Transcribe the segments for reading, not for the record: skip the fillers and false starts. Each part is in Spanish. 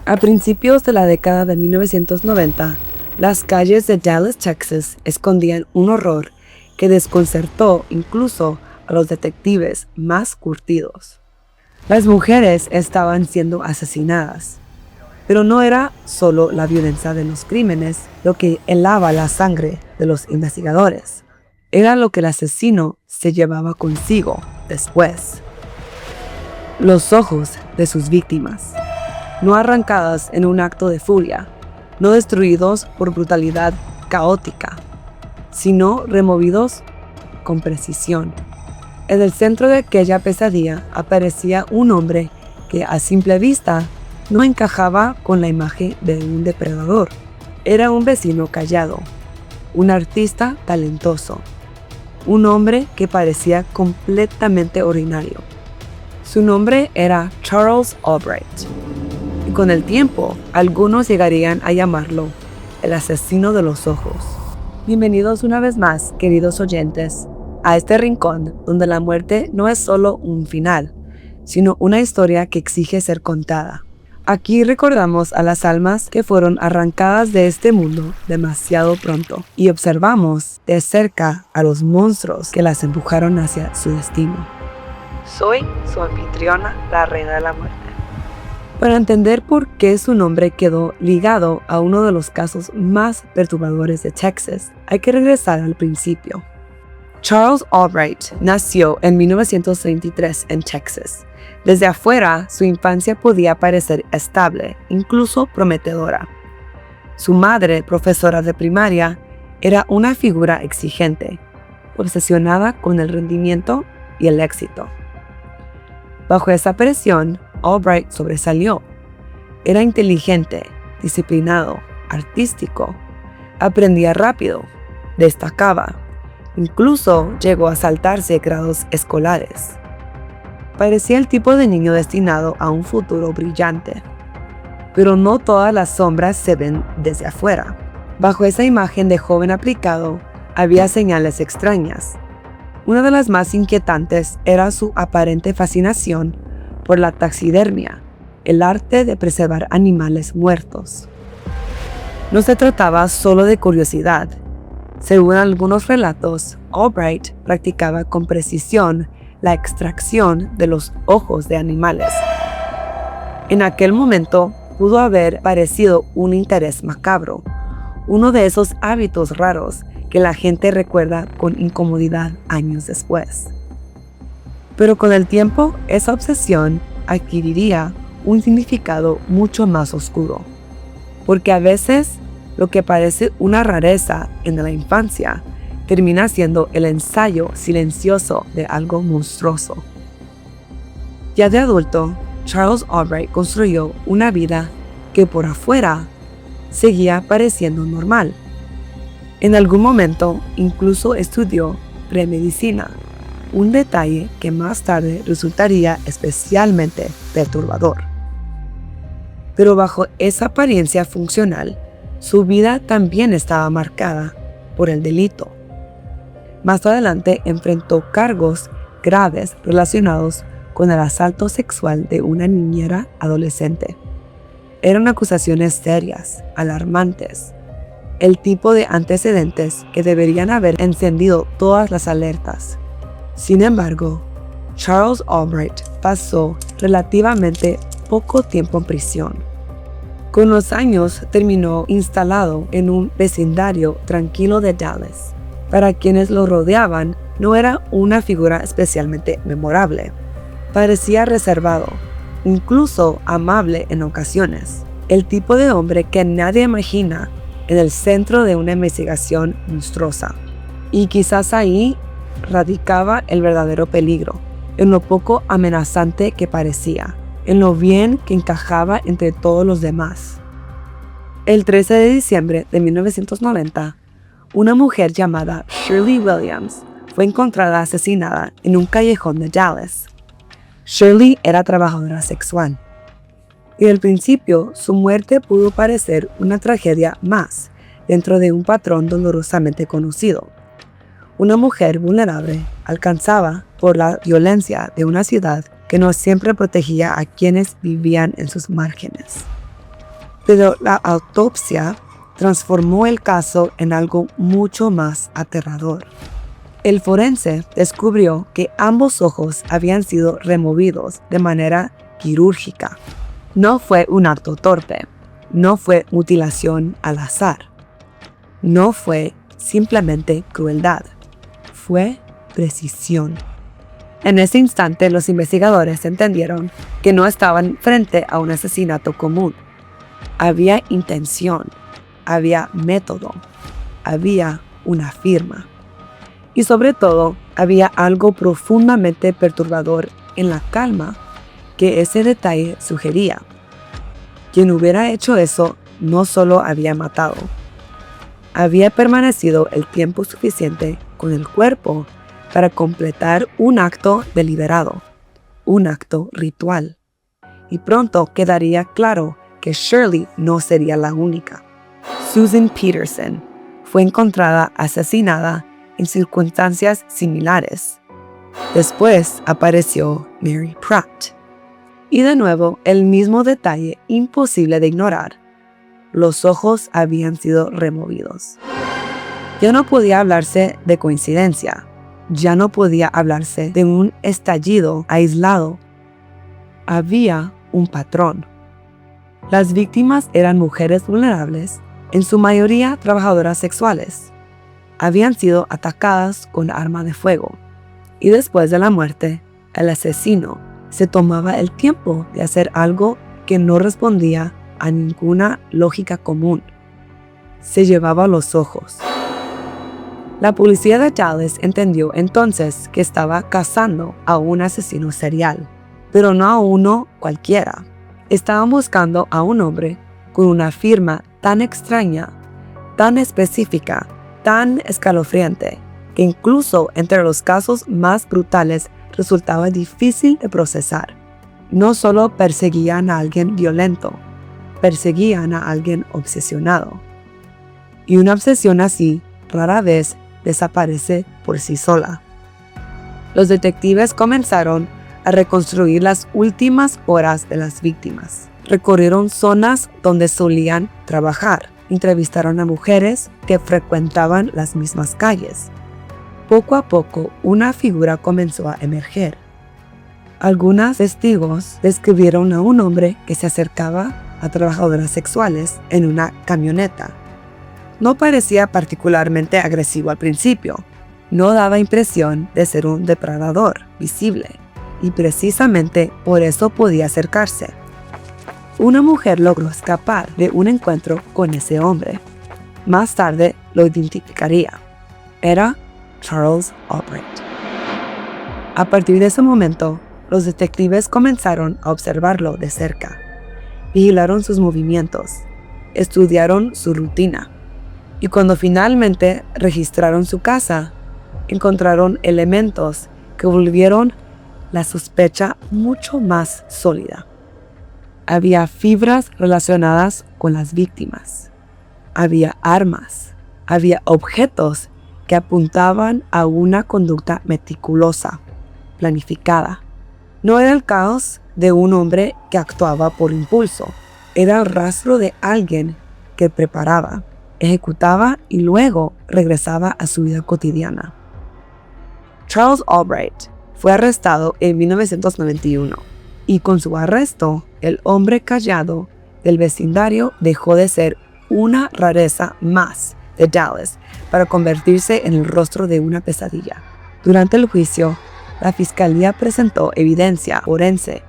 A principios de la década de 1990, las calles de Dallas, Texas, escondían un horror que desconcertó incluso a los detectives más curtidos. Las mujeres estaban siendo asesinadas, pero no era solo la violencia de los crímenes lo que helaba la sangre de los investigadores. Era lo que el asesino se llevaba consigo después. Los ojos de sus víctimas, no arrancadas en un acto de furia, no destruidos por brutalidad caótica, sino removidos con precisión. En el centro de aquella pesadilla aparecía un hombre que a simple vista no encajaba con la imagen de un depredador. Era un vecino callado, un artista talentoso, un hombre que parecía completamente ordinario. Su nombre era Charles Albright, y con el tiempo algunos llegarían a llamarlo el asesino de los ojos. Bienvenidos una vez más, queridos oyentes, a este rincón donde la muerte no es solo un final, sino una historia que exige ser contada. Aquí recordamos a las almas que fueron arrancadas de este mundo demasiado pronto y observamos de cerca a los monstruos que las empujaron hacia su destino. Soy su anfitriona, la Reina de la Muerte. Para entender por qué su nombre quedó ligado a uno de los casos más perturbadores de Texas, hay que regresar al principio. Charles Albright nació en 1933 en Texas. Desde afuera, su infancia podía parecer estable, incluso prometedora. Su madre, profesora de primaria, era una figura exigente, obsesionada con el rendimiento y el éxito. Bajo esa presión, Albright sobresalió. Era inteligente, disciplinado, artístico, aprendía rápido, destacaba, incluso llegó a saltarse grados escolares. Parecía el tipo de niño destinado a un futuro brillante. Pero no todas las sombras se ven desde afuera. Bajo esa imagen de joven aplicado, había señales extrañas. Una de las más inquietantes era su aparente fascinación por la taxidermia, el arte de preservar animales muertos. No se trataba solo de curiosidad. Según algunos relatos, Albright practicaba con precisión la extracción de los ojos de animales. En aquel momento pudo haber parecido un interés macabro, uno de esos hábitos raros que la gente recuerda con incomodidad años después. Pero con el tiempo, esa obsesión adquiriría un significado mucho más oscuro, porque a veces lo que parece una rareza en la infancia termina siendo el ensayo silencioso de algo monstruoso. Ya de adulto, Charles Albright construyó una vida que por afuera seguía pareciendo normal. En algún momento incluso estudió premedicina, un detalle que más tarde resultaría especialmente perturbador. Pero bajo esa apariencia funcional, su vida también estaba marcada por el delito. Más adelante enfrentó cargos graves relacionados con el asalto sexual de una niñera adolescente. Eran acusaciones serias, alarmantes, el tipo de antecedentes que deberían haber encendido todas las alertas. Sin embargo, Charles Albright pasó relativamente poco tiempo en prisión. Con los años terminó instalado en un vecindario tranquilo de Dallas. Para quienes lo rodeaban, no era una figura especialmente memorable. Parecía reservado, incluso amable en ocasiones. El tipo de hombre que nadie imagina en el centro de una investigación monstruosa. Y quizás ahí radicaba el verdadero peligro, en lo poco amenazante que parecía, en lo bien que encajaba entre todos los demás. El 13 de diciembre de 1990, una mujer llamada Shirley Williams fue encontrada asesinada en un callejón de Dallas. Shirley era trabajadora sexual, y al principio su muerte pudo parecer una tragedia más dentro de un patrón dolorosamente conocido. Una mujer vulnerable alcanzada por la violencia de una ciudad que no siempre protegía a quienes vivían en sus márgenes. Pero la autopsia transformó el caso en algo mucho más aterrador. El forense descubrió que ambos ojos habían sido removidos de manera quirúrgica. No fue un acto torpe, no fue mutilación al azar, no fue simplemente crueldad, fue precisión. En ese instante los investigadores entendieron que no estaban frente a un asesinato común. Había intención, había método, había una firma. Y sobre todo, había algo profundamente perturbador en la calma que ese detalle sugería. Quien hubiera hecho eso no solo había matado, había permanecido el tiempo suficiente con el cuerpo para completar un acto deliberado, un acto ritual. Y pronto quedaría claro que Shirley no sería la única. Susan Peterson fue encontrada asesinada en circunstancias similares. Después apareció Mary Pratt. Y de nuevo, el mismo detalle imposible de ignorar. Los ojos habían sido removidos. Ya no podía hablarse de coincidencia. Ya no podía hablarse de un estallido aislado. Había un patrón. Las víctimas eran mujeres vulnerables, en su mayoría trabajadoras sexuales. Habían sido atacadas con arma de fuego. Y después de la muerte, el asesino se tomaba el tiempo de hacer algo que no respondía a ninguna lógica común. Se llevaba los ojos. La policía de Dallas entendió entonces que estaba cazando a un asesino serial, pero no a uno cualquiera. Estaban buscando a un hombre con una firma tan extraña, tan específica, tan escalofriante, que incluso entre los casos más brutales resultaba difícil de procesar. No solo perseguían a alguien violento, perseguían a alguien obsesionado. Y una obsesión así rara vez desaparece por sí sola. Los detectives comenzaron a reconstruir las últimas horas de las víctimas. Recorrieron zonas donde solían trabajar. Entrevistaron a mujeres que frecuentaban las mismas calles. Poco a poco, una figura comenzó a emerger. Algunos testigos describieron a un hombre que se acercaba a trabajadoras sexuales en una camioneta. No parecía particularmente agresivo al principio. No daba impresión de ser un depredador visible, y precisamente por eso podía acercarse. Una mujer logró escapar de un encuentro con ese hombre. Más tarde lo identificaría. Era Charles Albright. A partir de ese momento, los detectives comenzaron a observarlo de cerca. Vigilaron sus movimientos, estudiaron su rutina, y cuando finalmente registraron su casa, encontraron elementos que volvieron la sospecha mucho más sólida. Había fibras relacionadas con las víctimas. Había armas. Había objetos que apuntaban a una conducta meticulosa, planificada. No era el caos de un hombre que actuaba por impulso. Era el rastro de alguien que preparaba, ejecutaba y luego regresaba a su vida cotidiana. Charles Albright fue arrestado en 1991 y con su arresto, el hombre callado del vecindario dejó de ser una rareza más de Dallas para convertirse en el rostro de una pesadilla. Durante el juicio, la fiscalía presentó evidencia forense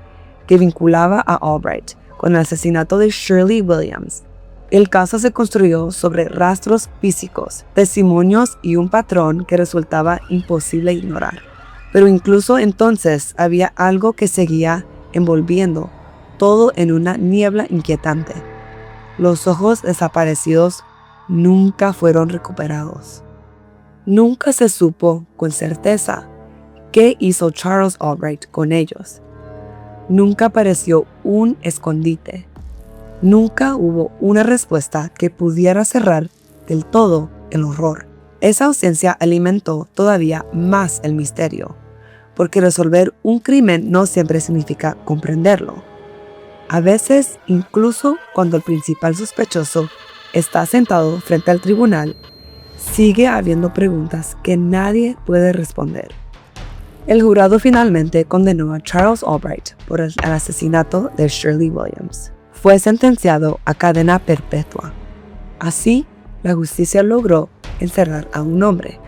que vinculaba a Albright con el asesinato de Shirley Williams. El caso se construyó sobre rastros físicos, testimonios y un patrón que resultaba imposible ignorar. Pero incluso entonces había algo que seguía envolviendo todo en una niebla inquietante. Los ojos desaparecidos nunca fueron recuperados. Nunca se supo con certeza qué hizo Charles Albright con ellos. Nunca apareció un escondite. Nunca hubo una respuesta que pudiera cerrar del todo el horror. Esa ausencia alimentó todavía más el misterio, porque resolver un crimen no siempre significa comprenderlo. A veces, incluso cuando el principal sospechoso está sentado frente al tribunal, sigue habiendo preguntas que nadie puede responder. El jurado finalmente condenó a Charles Albright por el asesinato de Shirley Williams. Fue sentenciado a cadena perpetua. Así, la justicia logró encerrar a un hombre,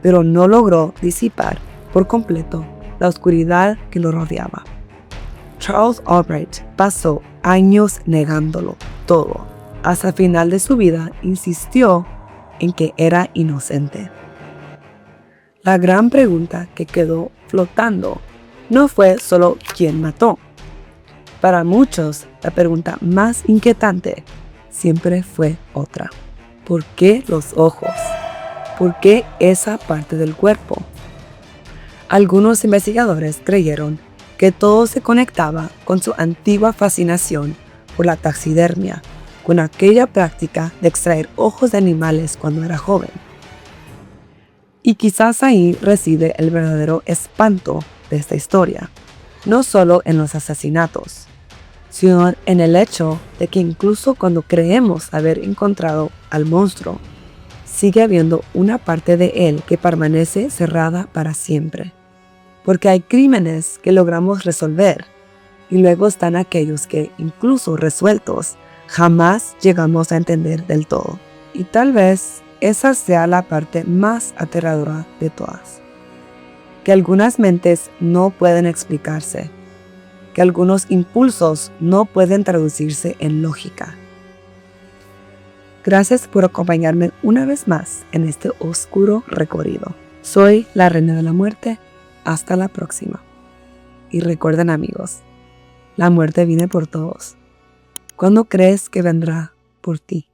pero no logró disipar por completo la oscuridad que lo rodeaba. Charles Albright pasó años negándolo todo. Hasta el final de su vida insistió en que era inocente. La gran pregunta que quedó flotando no fue solo quién mató. Para muchos, la pregunta más inquietante siempre fue otra. ¿Por qué los ojos? ¿Por qué esa parte del cuerpo? Algunos investigadores creyeron que todo se conectaba con su antigua fascinación por la taxidermia, con aquella práctica de extraer ojos de animales cuando era joven. Y quizás ahí reside el verdadero espanto de esta historia, no solo en los asesinatos, sino en el hecho de que incluso cuando creemos haber encontrado al monstruo, sigue habiendo una parte de él que permanece cerrada para siempre. Porque hay crímenes que logramos resolver y luego están aquellos que, incluso resueltos, jamás llegamos a entender del todo. Y tal vez esa sea la parte más aterradora de todas. Que algunas mentes no pueden explicarse, que algunos impulsos no pueden traducirse en lógica. Gracias por acompañarme una vez más en este oscuro recorrido. Soy la Reina de la Muerte. Hasta la próxima. Y recuerden, amigos, la muerte viene por todos. ¿Cuándo crees que vendrá por ti?